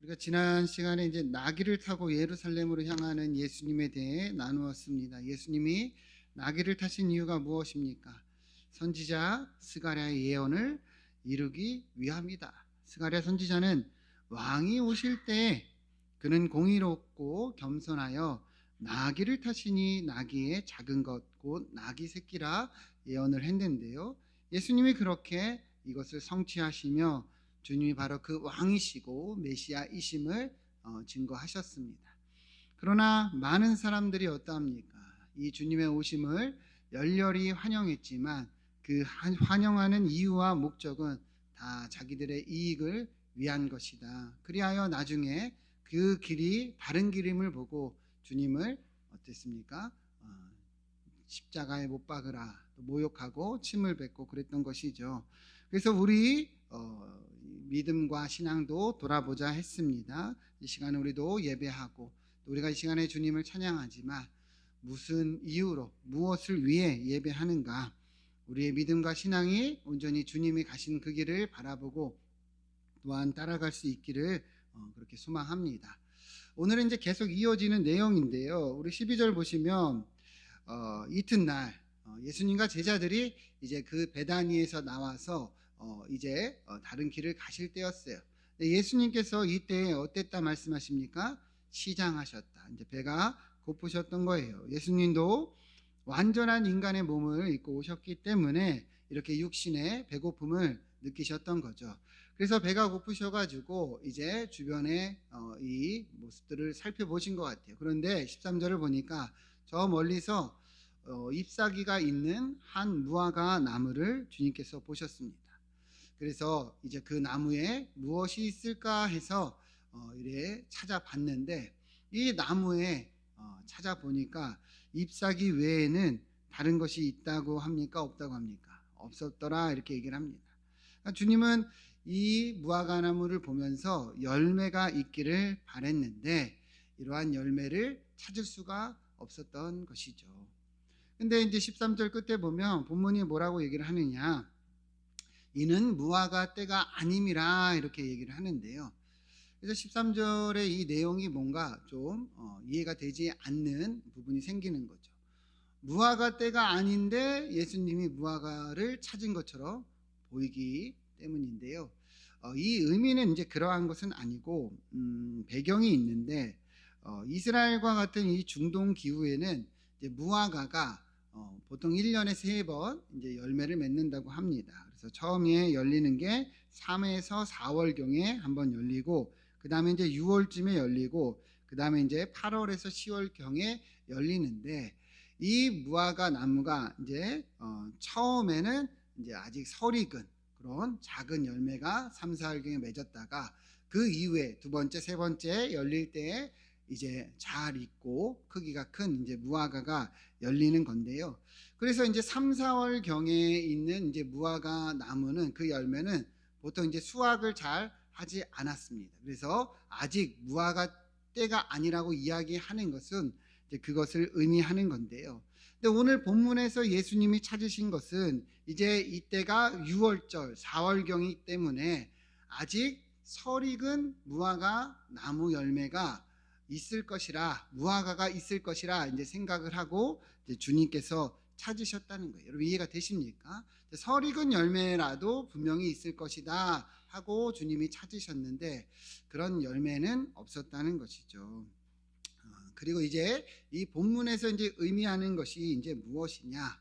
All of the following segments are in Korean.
우리가 지난 시간에 이제 나귀를 타고 예루살렘으로 향하는 예수님에 대해 나누었습니다. 예수님이 나귀를 타신 이유가 무엇입니까? 선지자 스가랴의 예언을 이루기 위함이다. 스가랴 선지자는 왕이 오실 때 그는 공의롭고 겸손하여 나귀를 타시니 나귀의 작은 것 곧 나귀 새끼라 예언을 했는데요. 예수님이 그렇게 이것을 성취하시며 주님이 바로 그 왕이시고 메시아이심을 증거하셨습니다. 그러나 많은 사람들이 어떠합니까? 이 주님의 오심을 열렬히 환영했지만 그 환영하는 이유와 목적은 다 자기들의 이익을 위한 것이다. 그리하여 나중에 그 길이 다른 길임을 보고 주님을 어땠습니까? 십자가에 못 박으라, 모욕하고 침을 뱉고 그랬던 것이죠. 그래서 우리 믿음과 신앙도 돌아보자 했습니다. 이 시간에 우리도 예배하고 또 우리가 이 시간에 주님을 찬양하지만 무슨 이유로 무엇을 위해 예배하는가? 우리의 믿음과 신앙이 온전히 주님이 가신 그 길을 바라보고 또한 따라갈 수 있기를 그렇게 소망합니다. 오늘은 이제 계속 이어지는 내용인데요. 우리 12절 보시면 이튿날 예수님과 제자들이 이제 그 베다니에서 나와서 이제 다른 길을 가실 때였어요. 예수님께서 이때 어땠다 말씀하십니까? 시장하셨다. 이제 배가 고프셨던 거예요. 예수님도 완전한 인간의 몸을 입고 오셨기 때문에 이렇게 육신의 배고픔을 느끼셨던 거죠. 그래서 배가 고프셔가지고 이제 주변의 이 모습들을 살펴보신 것 같아요. 그런데 13절을 보니까 저 멀리서 잎사귀가 있는 한 무화과 나무를 주님께서 보셨습니다. 그래서 이제 그 나무에 무엇이 있을까 해서 이래 찾아봤는데 이 나무에 찾아보니까 잎사귀 외에는 다른 것이 있다고 합니까? 없다고 합니까? 없었더라 이렇게 얘기를 합니다. 그러니까 주님은 이 무화과 나무를 보면서 열매가 있기를 바랬는데 이러한 열매를 찾을 수가 없었던 것이죠. 근데 이제 13절 끝에 보면 본문이 뭐라고 얘기를 하느냐? 이는 무화과 때가 아님이라 이렇게 얘기를 하는데요. 그래서 13절의 이 내용이 뭔가 좀 이해가 되지 않는 부분이 생기는 거죠. 무화과 때가 아닌데 예수님이 무화과를 찾은 것처럼 보이기 때문인데요. 이 의미는 이제 그러한 것은 아니고 배경이 있는데 이스라엘과 같은 이 중동 기후에는 이제 무화과가 보통 1년에 3번 이제 열매를 맺는다고 합니다. 그래서 처음에 열리는 게 3에서 4월경에 한번 열리고 그 다음에 이제 6월쯤에 열리고 그 다음에 이제 8월에서 10월경에 열리는데 이 무화과 나무가 이제 처음에는 이제 아직 설익은 그런 작은 열매가 3, 4월경에 맺었다가 그 이후에 두 번째, 세 번째 열릴 때 이제 잘 익고 크기가 큰 이제 무화과가 열리는 건데요. 그래서 이제 3, 4월 경에 있는 이제 무화과 나무는 그 열매는 보통 이제 수확을 잘 하지 않았습니다. 그래서 아직 무화과 때가 아니라고 이야기하는 것은 이제 그것을 의미하는 건데요. 근데 오늘 본문에서 예수님이 찾으신 것은 이제 이때가 6월절, 4월경이기 때문에 아직 설익은 무화과 나무 열매가 있을 것이라 무화과가 있을 것이라 이제 생각을 하고 이제 주님께서 찾으셨다는 거예요. 여러분 이해가 되십니까? 설익은 열매라도 분명히 있을 것이다 하고 주님이 찾으셨는데 그런 열매는 없었다는 것이죠. 그리고 이제 이 본문에서 이제 의미하는 것이 이제 무엇이냐?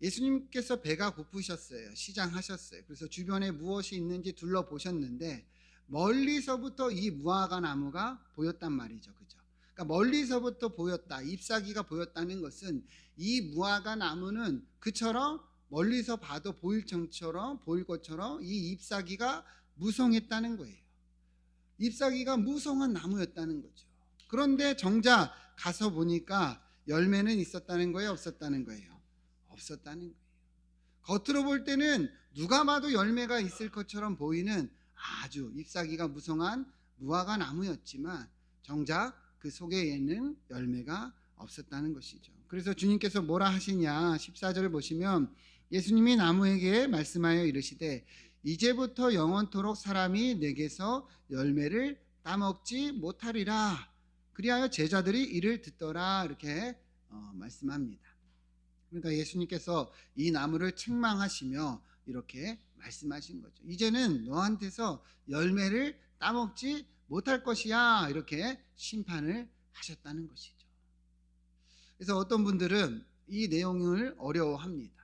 예수님께서 배가 고프셨어요. 시장하셨어요. 그래서 주변에 무엇이 있는지 둘러보셨는데 멀리서부터 이 무화과 나무가 보였단 말이죠. 그죠? 그러니까 멀리서부터 보였다. 잎사귀가 보였다는 것은 이 무화과 나무는 그처럼 멀리서 봐도 보일 것처럼 이 잎사귀가 무성했다는 거예요. 잎사귀가 무성한 나무였다는 거죠. 그런데 정작 가서 보니까 열매는 있었다는 거예요? 없었다는 거예요? 없었다는 거예요. 겉으로 볼 때는 누가 봐도 열매가 있을 것처럼 보이는 아주 잎사귀가 무성한 무화과 나무였지만 정작 그 속에는 열매가 없었다는 것이죠. 그래서 주님께서 뭐라 하시냐 14절을 보시면 예수님이 나무에게 말씀하여 이르시되 이제부터 영원토록 사람이 내게서 열매를 따먹지 못하리라. 그리하여 제자들이 이를 듣더라. 이렇게 말씀합니다. 그러니까 예수님께서 이 나무를 책망하시며 이렇게 말씀하신 거죠. 이제는 너한테서 열매를 따먹지 못할 것이야. 이렇게 심판을 하셨다는 것이죠. 그래서 어떤 분들은 이 내용을 어려워합니다.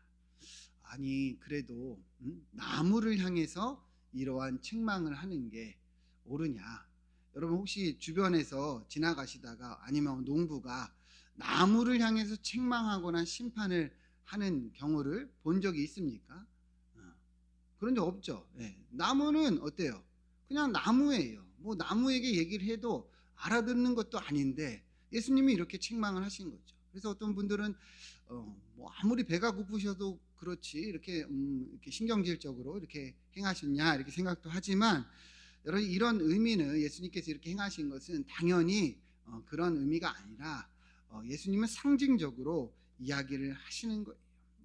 아니 그래도 나무를 향해서 이러한 책망을 하는 게 옳으냐. 여러분 혹시 주변에서 지나가시다가 아니면 농부가 나무를 향해서 책망하거나 심판을 하는 경우를 본 적이 있습니까? 그런 적 없죠. 나무는 어때요? 그냥 나무예요. 뭐 나무에게 얘기를 해도 알아듣는 것도 아닌데 예수님이 이렇게 책망을 하신 거죠. 그래서 어떤 분들은 뭐 아무리 배가 고프셔도 그렇지 이렇게 신경질적으로 이렇게 행하셨냐 이렇게 생각도 하지만 여러분 이런 의미는 예수님께서 이렇게 행하신 것은 당연히 그런 의미가 아니라 예수님은 상징적으로 이야기를 하시는 거예요.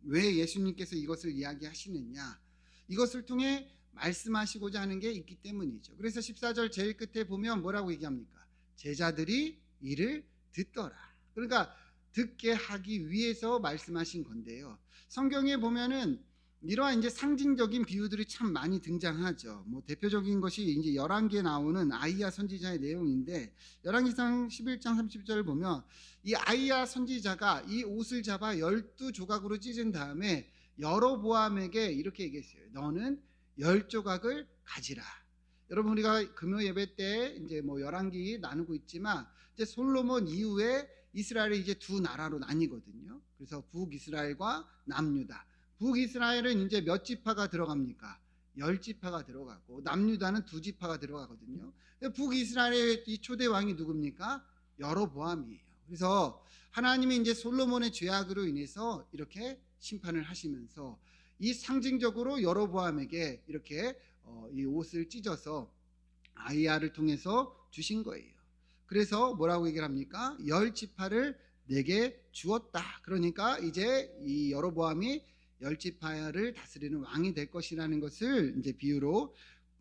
왜 예수님께서 이것을 이야기하시느냐? 이것을 통해 말씀하시고자 하는 게 있기 때문이죠. 그래서 14절 제일 끝에 보면 뭐라고 얘기합니까? 제자들이 이를 듣더라. 그러니까 듣게 하기 위해서 말씀하신 건데요. 성경에 보면은 이러한 이제 상징적인 비유들이 참 많이 등장하죠. 뭐 대표적인 것이 이제 열왕기에 나오는 아이야 선지자의 내용인데 열왕기상 11장 30절을 보면 이 아이야 선지자가 이 옷을 잡아 12조각으로 찢은 다음에 여로보암에게 이렇게 얘기했어요. 너는 10조각을 가지라. 여러분 우리가 금요 예배 때 이제 뭐 열왕기 나누고 있지만 이제 솔로몬 이후에 이스라엘이 이제 두 나라로 나뉘거든요. 그래서 북이스라엘과 남유다. 북이스라엘은 이제 몇 지파가 들어갑니까? 10지파가 들어가고 남유다는 2지파가 들어가거든요. 북이스라엘의 이 초대 왕이 누굽니까? 여로보암이에요. 그래서 하나님이 이제 솔로몬의 죄악으로 인해서 이렇게 심판을 하시면서 이 상징적으로 여로보암에게 이렇게 이 옷을 찢어서 아이야를 통해서 주신 거예요. 그래서 뭐라고 얘기를 합니까? 10지파를 내게 주었다. 그러니까 이제 이 여로보암이 10지파를 다스리는 왕이 될 것이라는 것을 이제 비유로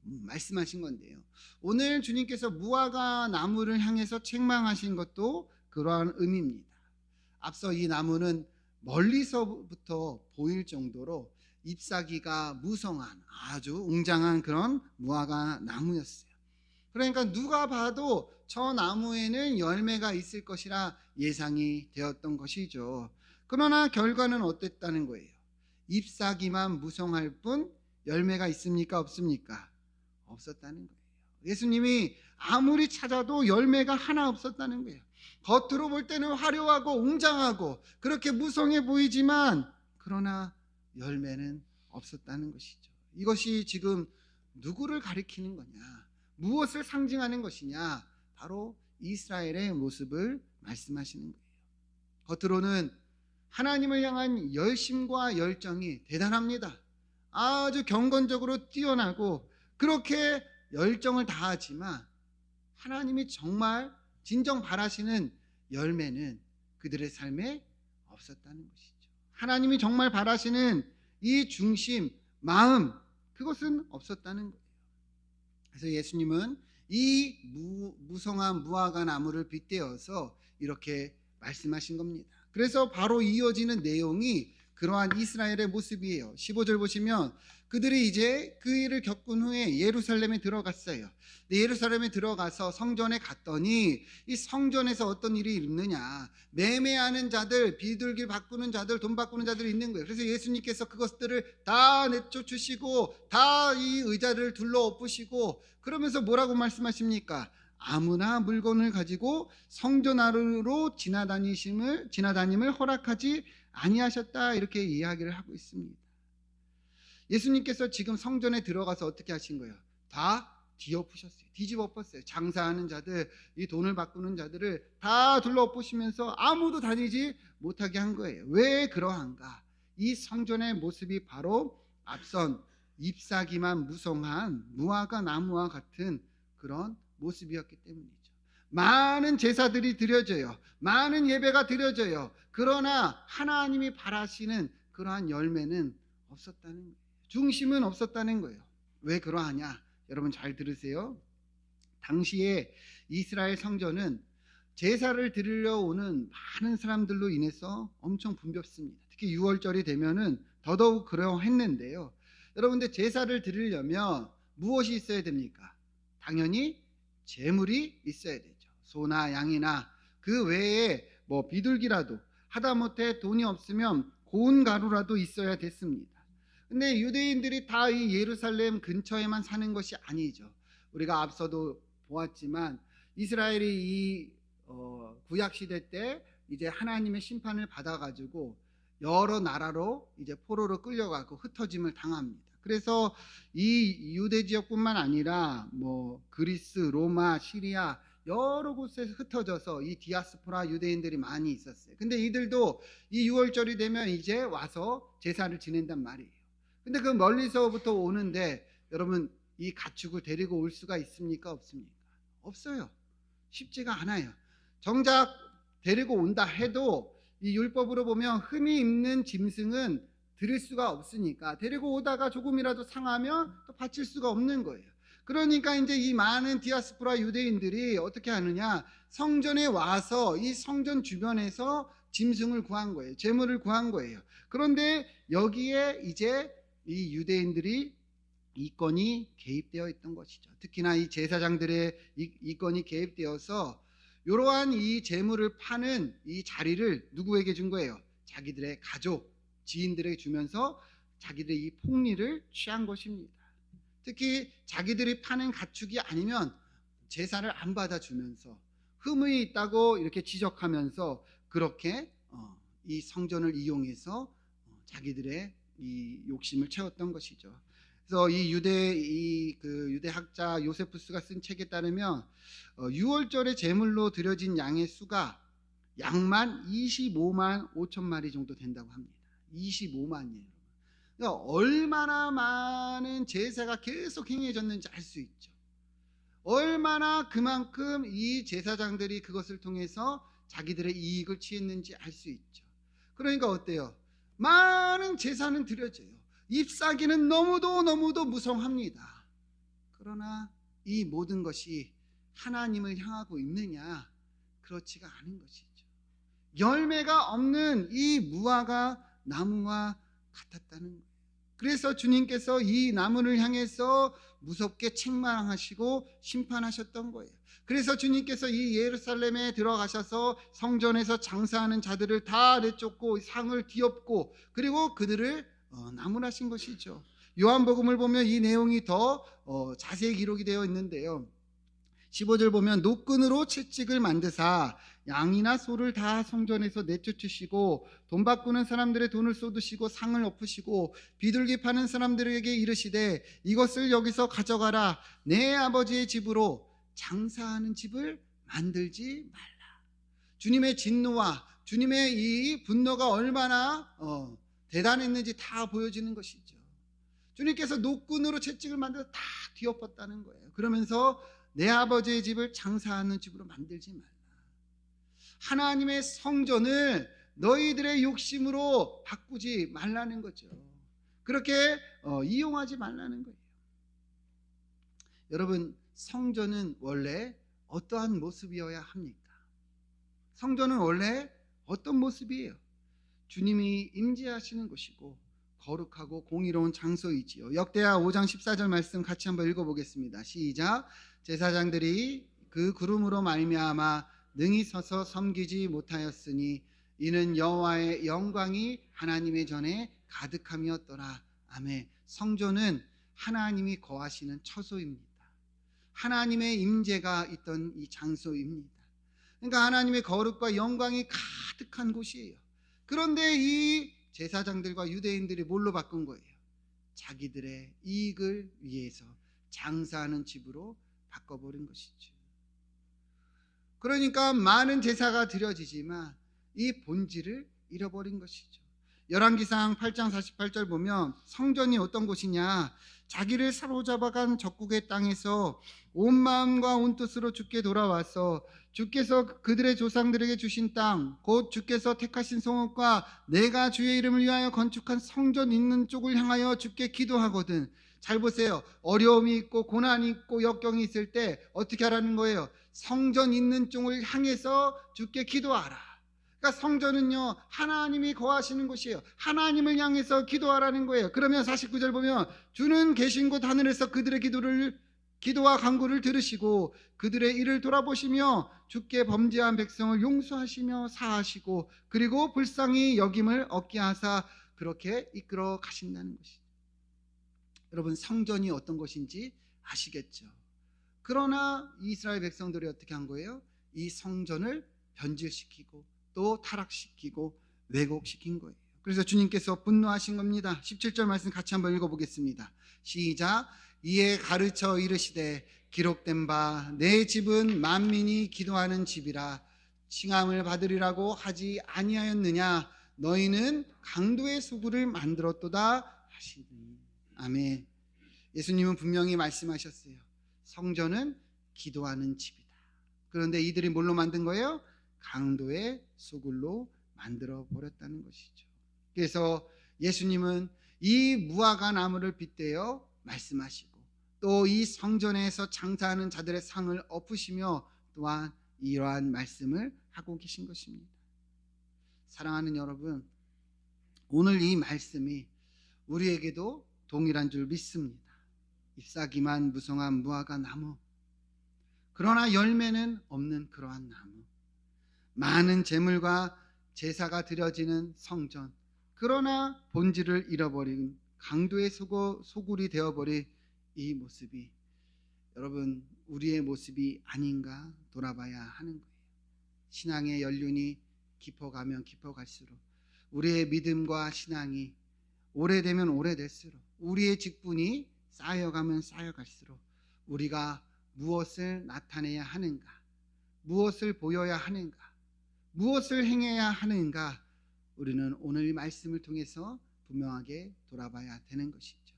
말씀하신 건데요. 오늘 주님께서 무화과 나무를 향해서 책망하신 것도 그러한 의미입니다. 앞서 이 나무는 멀리서부터 보일 정도로 잎사귀가 무성한 아주 웅장한 그런 무화과 나무였어요. 그러니까 누가 봐도 저 나무에는 열매가 있을 것이라 예상이 되었던 것이죠. 그러나 결과는 어땠다는 거예요? 잎사귀만 무성할 뿐 열매가 있습니까? 없습니까? 없었다는 거예요. 예수님이 아무리 찾아도 열매가 하나 없었다는 거예요. 겉으로 볼 때는 화려하고 웅장하고 그렇게 무성해 보이지만 그러나 열매는 없었다는 것이죠. 이것이 지금 누구를 가리키는 거냐? 무엇을 상징하는 것이냐? 바로 이스라엘의 모습을 말씀하시는 거예요. 겉으로는 하나님을 향한 열심과 열정이 대단합니다. 아주 경건적으로 뛰어나고 그렇게 열정을 다하지만 하나님이 정말 진정 바라시는 열매는 그들의 삶에 없었다는 것이죠. 하나님이 정말 바라시는 이 중심, 마음, 그것은 없었다는 거예요. 그래서 예수님은 이 무성한 무화과 나무를 빗대어서 이렇게 말씀하신 겁니다. 그래서 바로 이어지는 내용이 그러한 이스라엘의 모습이에요. 15절 보시면 그들이 이제 그 일을 겪은 후에 예루살렘에 들어갔어요. 예루살렘에 들어가서 성전에 갔더니 이 성전에서 어떤 일이 있느냐, 매매하는 자들, 비둘기 바꾸는 자들, 돈 바꾸는 자들이 있는 거예요. 그래서 예수님께서 그것들을 다 내쫓으시고 다 이 의자를 둘러 엎으시고 그러면서 뭐라고 말씀하십니까? 아무나 물건을 가지고 성전 안으로 지나다님을 허락하지 아니하셨다, 이렇게 이야기를 하고 있습니다. 예수님께서 지금 성전에 들어가서 어떻게 하신 거예요? 다 뒤엎으셨어요. 뒤집어 엎었어요. 장사하는 자들, 이 돈을 바꾸는 자들을 다 둘러 엎으시면서 아무도 다니지 못하게 한 거예요. 왜 그러한가? 이 성전의 모습이 바로 앞선 잎사귀만 무성한 무화과 나무와 같은 그런 모습이었기 때문이죠. 많은 제사들이 드려져요. 많은 예배가 드려져요. 그러나 하나님이 바라시는 그러한 열매는 없었다는 거예요. 중심은 없었다는 거예요. 왜 그러하냐? 여러분 잘 들으세요. 당시에 이스라엘 성전은 제사를 드리러 오는 많은 사람들로 인해서 엄청 붐볐습니다. 특히 6월절이 되면은 더더욱 그러했는데요. 여러분들 제사를 드리려면 무엇이 있어야 됩니까? 당연히 제물이 있어야 되죠. 소나 양이나 그 외에 뭐 비둘기라도, 하다못해 돈이 없으면 고운 가루라도 있어야 됐습니다. 근데 유대인들이 다 이 예루살렘 근처에만 사는 것이 아니죠. 우리가 앞서도 보았지만 이스라엘이 이 구약 시대 때 이제 하나님의 심판을 받아가지고 여러 나라로 이제 포로로 끌려가고 흩어짐을 당합니다. 그래서 이 유대 지역뿐만 아니라 뭐 그리스, 로마, 시리아 여러 곳에서 흩어져서 이 디아스포라 유대인들이 많이 있었어요. 근데 이들도 이 6월절이 되면 이제 와서 제사를 지낸단 말이에요. 근데 그 멀리서부터 오는데 여러분 이 가축을 데리고 올 수가 있습니까? 없습니까? 없어요. 쉽지가 않아요. 정작 데리고 온다 해도 이 율법으로 보면 흠이 있는 짐승은 드릴 수가 없으니까 데리고 오다가 조금이라도 상하면 또 바칠 수가 없는 거예요. 그러니까 이제 이 많은 디아스포라 유대인들이 어떻게 하느냐, 성전에 와서 이 성전 주변에서 짐승을 구한 거예요. 제물을 구한 거예요. 그런데 여기에 이제 이 유대인들이 이권이 개입되어 있던 것이죠. 특히나 이 제사장들의 이권이 개입되어서 이러한 이 제물을 파는 이 자리를 누구에게 준 거예요? 자기들의 가족, 지인들에게 주면서 자기들의 이 폭리를 취한 것입니다. 특히 자기들이 파는 가축이 아니면 제사를 안 받아주면서 흠이 있다고 이렇게 지적하면서 그렇게 이 성전을 이용해서 자기들의 이 욕심을 채웠던 것이죠. 그래서 이 유대 학자 요세푸스가 쓴 책에 따르면 6월절에 제물로 드려진 양의 수가 양만 25만 5천 마리 정도 된다고 합니다. 25만이에요. 그러니까 얼마나 많은 제사가 계속 행해졌는지 알 수 있죠. 얼마나 그만큼 이 제사장들이 그것을 통해서 자기들의 이익을 취했는지 알 수 있죠. 그러니까 어때요? 많은 제사는 드려져요. 잎사귀는 너무도 무성합니다. 그러나 이 모든 것이 하나님을 향하고 있느냐? 그렇지가 않은 것이죠. 열매가 없는 이 무화과 나무와 같았다는 거예요. 그래서 주님께서 이 나무를 향해서 무섭게 책망하시고 심판하셨던 거예요. 그래서 주님께서 이 예루살렘에 들어가셔서 성전에서 장사하는 자들을 다 내쫓고 상을 뒤엎고 그리고 그들을 나무라신 것이죠. 요한복음을 보면 이 내용이 더 자세히 기록이 되어 있는데요. 15절 보면 노끈으로 채찍을 만드사 양이나 소를 다 성전에서 내쫓으시고 돈 바꾸는 사람들의 돈을 쏟으시고 상을 엎으시고 비둘기 파는 사람들에게 이르시되 이것을 여기서 가져가라. 내 아버지의 집으로 장사하는 집을 만들지 말라. 주님의 진노와 주님의 이 분노가 얼마나 대단했는지 다 보여지는 것이죠. 주님께서 노끈으로 채찍을 만들어서 다 뒤엎었다는 거예요. 그러면서 내 아버지의 집을 장사하는 집으로 만들지 말라. 하나님의 성전을 너희들의 욕심으로 바꾸지 말라는 거죠. 그렇게 이용하지 말라는 거예요. 여러분, 성전은 원래 어떠한 모습이어야 합니까? 성전은 원래 어떤 모습이에요? 주님이 임재하시는 곳이고 거룩하고 공의로운 장소이지요. 역대하 5장 14절 말씀 같이 한번 읽어보겠습니다. 시작. 제사장들이 그 구름으로 말미암아 능히 서서 섬기지 못하였으니 이는 여호와의 영광이 하나님의 전에 가득함이었더라. 아멘. 성전은 하나님이 거하시는 처소입니다. 하나님의 임재가 있던 이 장소입니다. 그러니까 하나님의 거룩과 영광이 가득한 곳이에요. 그런데 이 제사장들과 유대인들이 뭘로 바꾼 거예요? 자기들의 이익을 위해서 장사하는 집으로 바꿔버린 것이죠. 그러니까 많은 제사가 드려지지만 이 본질을 잃어버린 것이죠. 열왕기상 8장 48절 보면 성전이 어떤 곳이냐, 자기를 사로잡아간 적국의 땅에서 온 마음과 온 뜻으로 주께 돌아와서 주께서 그들의 조상들에게 주신 땅, 곧 주께서 택하신 성읍과 내가 주의 이름을 위하여 건축한 성전 있는 쪽을 향하여 주께 기도하거든 잘 보세요. 어려움이 있고 고난이 있고 역경이 있을 때 어떻게 하라는 거예요? 성전 있는 쪽을 향해서 주께 기도하라. 그러니까 성전은요, 하나님이 거하시는 곳이에요. 하나님을 향해서 기도하라는 거예요. 그러면 49절 보면 주는 계신 곳 하늘에서 그들의 기도와 간구를 들으시고 그들의 일을 돌아보시며 주께 범죄한 백성을 용서하시며 사하시고 그리고 불쌍히 여김을 얻게 하사 그렇게 이끌어 가신다는 것이죠. 여러분, 성전이 어떤 것인지 아시겠죠? 그러나 이스라엘 백성들이 어떻게 한 거예요? 이 성전을 변질시키고 또 타락시키고 왜곡시킨 거예요. 그래서 주님께서 분노하신 겁니다. 17절 말씀 같이 한번 읽어보겠습니다. 시작. 이에 가르쳐 이르시되 기록된 바 내 집은 만민이 기도하는 집이라 칭함을 받으리라고 하지 아니하였느냐. 너희는 강도의 소굴을 만들었도다 하시니. 아멘. 예수님은 분명히 말씀하셨어요. 성전은 기도하는 집이다. 그런데 이들이 뭘로 만든 거예요? 강도의 소굴로 만들어 버렸다는 것이죠. 그래서 예수님은 이 무화과 나무를 빗대어 말씀하시고 또 이 성전에서 장사하는 자들의 상을 엎으시며 또한 이러한 말씀을 하고 계신 것입니다. 사랑하는 여러분, 오늘 이 말씀이 우리에게도 동일한 줄 믿습니다. 잎사귀만 무성한 무화과 나무, 그러나 열매는 없는 그러한 나무, 많은 제물과 제사가 드려지는 성전, 그러나 본질을 잃어버린 강도의 소굴이 되어버린 이 모습이 여러분 우리의 모습이 아닌가 돌아봐야 하는 거예요. 신앙의 연륜이 깊어가면 깊어갈수록 우리의 믿음과 신앙이 오래되면 오래될수록 우리의 직분이 쌓여가면 쌓여갈수록 우리가 무엇을 나타내야 하는가, 무엇을 보여야 하는가, 무엇을 행해야 하는가, 우리는 오늘 말씀을 통해서 분명하게 돌아봐야 되는 것이죠.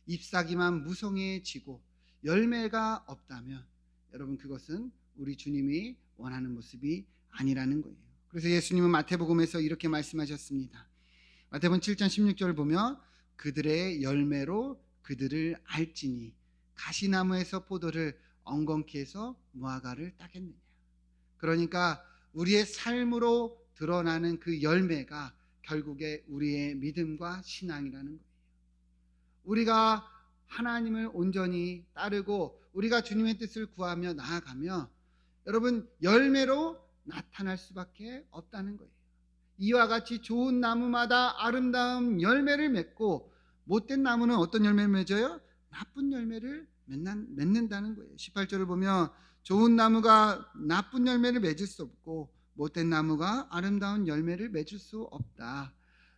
잎사귀만 무성해지고 열매가 없다면 여러분 그것은 우리 주님이 원하는 모습이 아니라는 거예요. 그래서 예수님은 마태복음에서 이렇게 말씀하셨습니다. 마태복음 7장 16절을 보면 그들의 열매로 그들을 알지니 가시나무에서 포도를 엉겅퀴 해서 무화과를 따겠느냐. 그러니까 우리의 삶으로 드러나는 그 열매가 결국에 우리의 믿음과 신앙이라는 거예요. 우리가 하나님을 온전히 따르고 우리가 주님의 뜻을 구하며 나아가며 여러분 열매로 나타날 수밖에 없다는 거예요. 이와 같이 좋은 나무마다 아름다운 열매를 맺고 못된 나무는 어떤 열매를 맺어요? 나쁜 열매를 맺는다는 거예요. 18절을 보면 좋은 나무가 나쁜 열매를 맺을 수 없고 못된 나무가 아름다운 열매를 맺을 수 없다.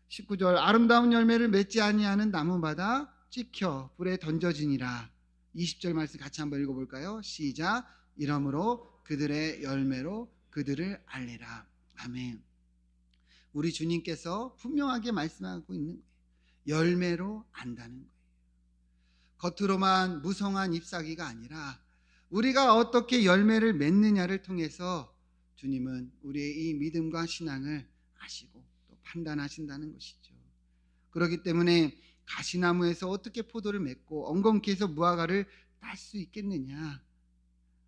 19절 아름다운 열매를 맺지 아니하는 나무마다 찍혀 불에 던져지니라. 20절 말씀 같이 한번 읽어볼까요? 시작. 이러므로 그들의 열매로 그들을 알리라. 아멘. 우리 주님께서 분명하게 말씀하고 있는 거예요. 열매로 안다는 거예요. 겉으로만 무성한 잎사귀가 아니라 우리가 어떻게 열매를 맺느냐를 통해서 주님은 우리의 이 믿음과 신앙을 아시고 또 판단하신다는 것이죠. 그렇기 때문에 가시나무에서 어떻게 포도를 맺고 엉겅퀴 해서 무화과를 딸 수 있겠느냐.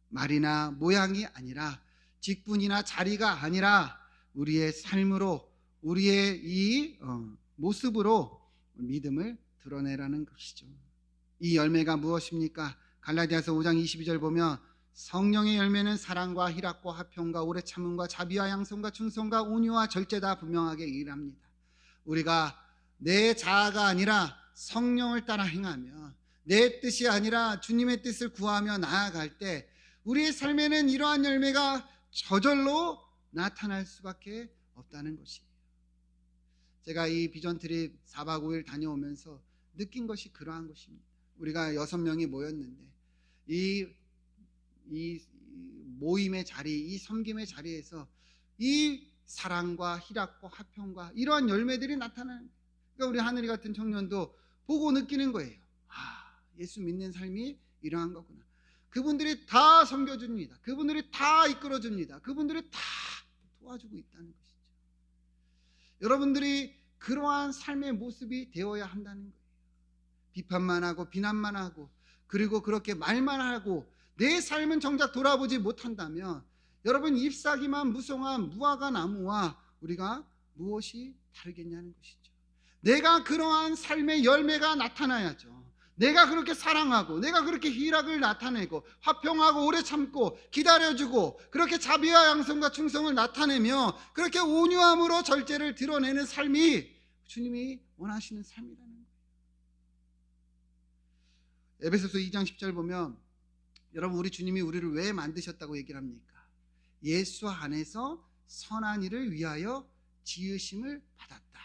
말이나 모양이 아니라 직분이나 자리가 아니라 우리의 삶으로 우리의 이 모습으로 믿음을 드러내라는 것이죠. 이 열매가 무엇입니까? 갈라디아서 5장 22절 보면 성령의 열매는 사랑과 희락과 화평과 오래 참음과 자비와 양선과 충성과 온유와 절제다 분명하게 얘기합니다. 우리가 내 자아가 아니라 성령을 따라 행하며 내 뜻이 아니라 주님의 뜻을 구하며 나아갈 때 우리의 삶에는 이러한 열매가 저절로 나타날 수밖에 없다는 것이에요. 제가 이 비전 트립 4박 5일 다녀오면서 느낀 것이 그러한 것입니다. 우리가 6명이 모였는데 이 모임의 자리, 이 섬김의 자리에서 이 사랑과 희락과 화평과 이러한 열매들이 나타나는 거예요. 그러니까 우리 하늘이 같은 청년도 보고 느끼는 거예요. 아, 예수 믿는 삶이 이러한 거구나. 그분들이 다 섬겨줍니다. 그분들이 다 이끌어줍니다. 그분들이 다 도와주고 있다는 것이죠. 여러분들이 그러한 삶의 모습이 되어야 한다는 거예요. 비판만 하고 비난만 하고 그리고 그렇게 말만 하고 내 삶은 정작 돌아보지 못한다면 여러분 잎사귀만 무성한 무화과 나무와 우리가 무엇이 다르겠냐는 것이죠. 내가 그러한 삶의 열매가 나타나야죠. 내가 그렇게 사랑하고 내가 그렇게 희락을 나타내고 화평하고 오래 참고 기다려주고 그렇게 자비와 양성과 충성을 나타내며 그렇게 온유함으로 절제를 드러내는 삶이 주님이 원하시는 삶이라는 거예요. 에베소서 2장 10절 보면 여러분 우리 주님이 우리를 왜 만드셨다고 얘기를 합니까? 예수 안에서 선한 일을 위하여 지으심을 받았다.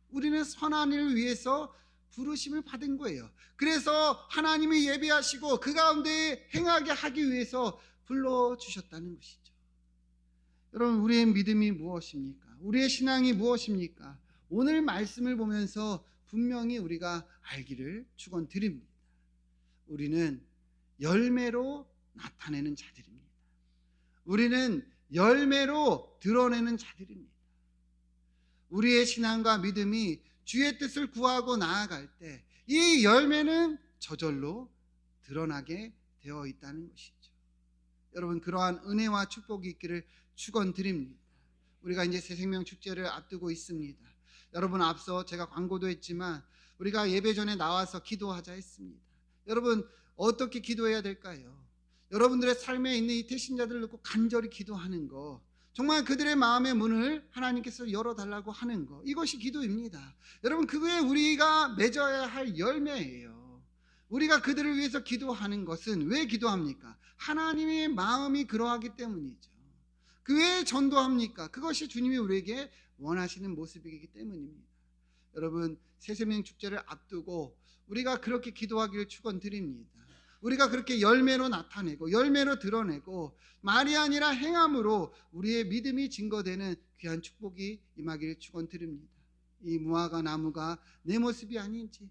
우리는 선한 일을 위해서 부르심을 받은 거예요. 그래서 하나님이 예비하시고 그 가운데 행하게 하기 위해서 불러주셨다는 것이죠. 여러분 우리의 믿음이 무엇입니까? 우리의 신앙이 무엇입니까? 오늘 말씀을 보면서 분명히 우리가 알기를 축원드립니다. 우리는 열매로 나타내는 자들입니다. 우리는 열매로 드러내는 자들입니다. 우리의 신앙과 믿음이 주의 뜻을 구하고 나아갈 때 이 열매는 저절로 드러나게 되어 있다는 것이죠. 여러분 그러한 은혜와 축복이 있기를 축원드립니다. 우리가 이제 새생명 축제를 앞두고 있습니다. 여러분 앞서 제가 광고도 했지만 우리가 예배 전에 나와서 기도하자 했습니다. 여러분 어떻게 기도해야 될까요? 여러분들의 삶에 있는 이 태신자들을 놓고 간절히 기도하는 거, 정말 그들의 마음의 문을 하나님께서 열어달라고 하는 거, 이것이 기도입니다. 여러분 그게 우리가 맺어야 할 열매예요. 우리가 그들을 위해서 기도하는 것은 왜 기도합니까? 하나님의 마음이 그러하기 때문이죠. 그 왜 전도합니까? 그것이 주님이 우리에게 원하시는 모습이기 때문입니다. 여러분 새생명 축제를 앞두고 우리가 그렇게 기도하기를 축원드립니다. 우리가 그렇게 열매로 나타내고 열매로 드러내고 말이 아니라 행함으로 우리의 믿음이 증거되는 귀한 축복이 임하기를 축원드립니다. 이 무화과 나무가 내 모습이 아닌지,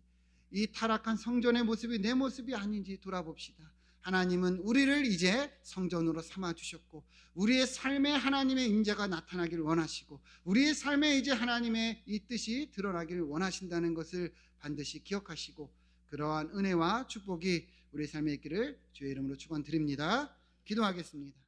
이 타락한 성전의 모습이 내 모습이 아닌지 돌아봅시다. 하나님은 우리를 이제 성전으로 삼아주셨고 우리의 삶에 하나님의 임재가 나타나기를 원하시고 우리의 삶에 이제 하나님의 이 뜻이 드러나기를 원하신다는 것을 반드시 기억하시고 그러한 은혜와 축복이 우리 삶에 있기를 주의 이름으로 축원드립니다. 기도하겠습니다.